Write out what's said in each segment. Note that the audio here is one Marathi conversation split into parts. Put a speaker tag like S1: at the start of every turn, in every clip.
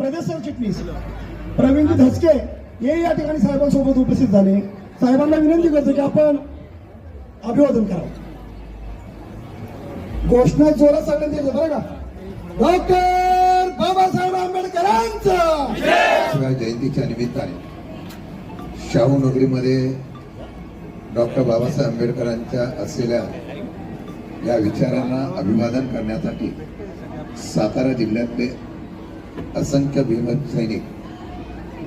S1: प्रदेश सरचिटणीस प्रवीणजी धसके हे या ठिकाणी साहेबांसोबत उपस्थित झाले. साहेबांना विनंती करतो की आपण अभिवादन करावं. घोषणा जोरात सगळ्यांनी द्यायचं बरं का. डॉक्टर बाबासाहेब आंबेडकरांचं
S2: शिवाय जयंतीच्या निमित्ताने शाहू नगरीमध्ये डॉक्टर बाबासाहेब आंबेडकरांच्या असलेल्या या विचारांना अभिवादन करण्यासाठी सातारा जिल्ह्यातले असंख्य भीम सैनिक,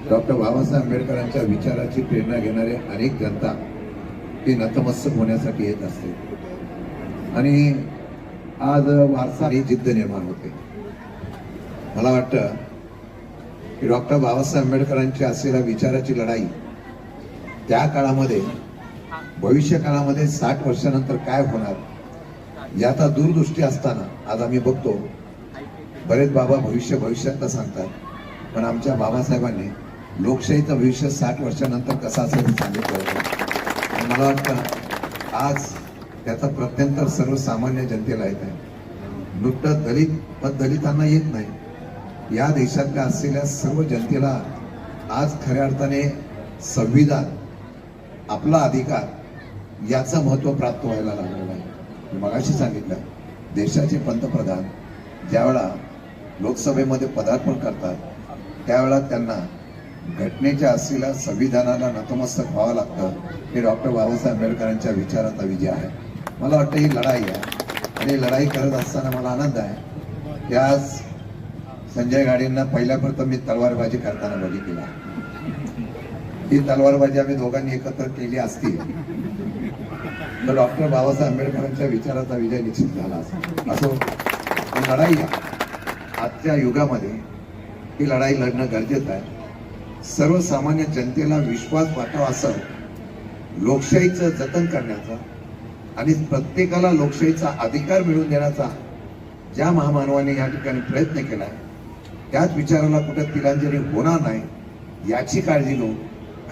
S2: डॉक्टर बाबासाहेब आंबेडकरांच्या विचाराची प्रेरणा घेणारे अनेक जनता ही नतमस्तक होण्यासाठी येत असते. आणि आज वारसा ही जिद्द निर्माण होते. मला वाटतं की डॉक्टर बाबासाहेब आंबेडकरांची असलेल्या विचाराची लढाई त्या काळामध्ये, भविष्य काळामध्ये 60 वर्षानंतर काय होणार याचा दूरदृष्टी असताना आज आम्ही बघतो. बरेच बाबा भविष्यात सांगतात, पण आमच्या बाबासाहेबांनी लोकशाहीचं भविष्य 60 वर्षानंतर कसं असेल सांगितलं होतं. मला वाटतं आज त्याचा प्रत्यंतर सर्वसामान्य जनतेला येत आहे. नुकतं दलितांना येत नाही, या देशातल्या असलेल्या सर्व जनतेला आज खऱ्या अर्थाने संविधान, आपला अधिकार याचं महत्व प्राप्त व्हायला लागलेलं आहे. मगाशी सांगितलं, देशाचे पंतप्रधान ज्यावेळा लोकसभेमध्ये पदार्पण करतात त्यावेळा त्यांना घटनेच्या असलेल्या संविधानाला नतमस्तक व्हावं लागतं. हे डॉक्टर बाबासाहेब आंबेडकरांच्या विचाराचा विजय आहे. मला वाटतं ही लढाई आहे आणि लढाई करत असताना मला आनंद आहे की आज संजय गाडेंना पहिल्या प्रथम मी तलवारबाजी करताना बघितलेला. ही तलवारबाजी आम्ही दोघांनी एकत्र केली असती तर डॉक्टर बाबासाहेब आंबेडकरांच्या विचाराचा विजय निश्चित झाला असो. लढाई आजच्या युगामध्ये ही लढाई लढणं गरजेचं आहे. सर्वसामान्य जनतेला विश्वास वाटावा असं लोकशाहीचं जतन करण्याचा आणि प्रत्येकाला लोकशाहीचा अधिकार मिळवून देण्याचा ज्या महामानवाने या ठिकाणी प्रयत्न केलाय, त्याच विचाराला कुठे तिलांजली होणार नाही याची काळजी घेऊन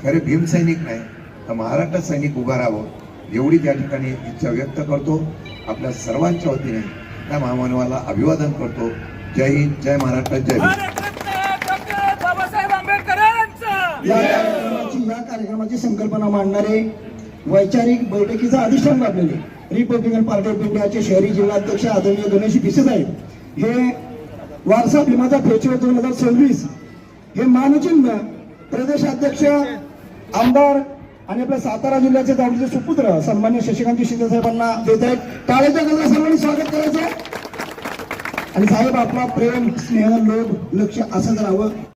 S2: खरे भीमसैनिक नाही तर महाराष्ट्र सैनिक उभा राहावं एवढी त्या ठिकाणी इच्छा व्यक्त करतो. आपल्या सर्वांच्या वतीने त्या महामानवाला अभिवादन करतो. जय हिंद, जय महाराष्ट्र, जय भीम.
S1: या कार्यक्रमाची संकल्पना मांडणारे वैचारिक बैठकीचा अधिष्ठान लाभलेले रिपब्लिकन पार्टी ऑफ इंडियाचे शहरी जिल्हाध्यक्ष आदरणीय गणेश भिसे साहेब हे वारसा भीमाचा फेस्टिवल 2026 हे मानचिन्ह प्रदेशाध्यक्ष आमदार आणि आपल्या सातारा जिल्ह्याचे दावडीचे सुपुत्र सन्मान्य शशिकांत शिंदे साहेबांना देत आहेत. टाळ्याच्या गजरात सर्वांनी स्वागत करायचं आणि साहेब आपला प्रेम, स्नेह, लोभ, लक्ष असंच राहावं.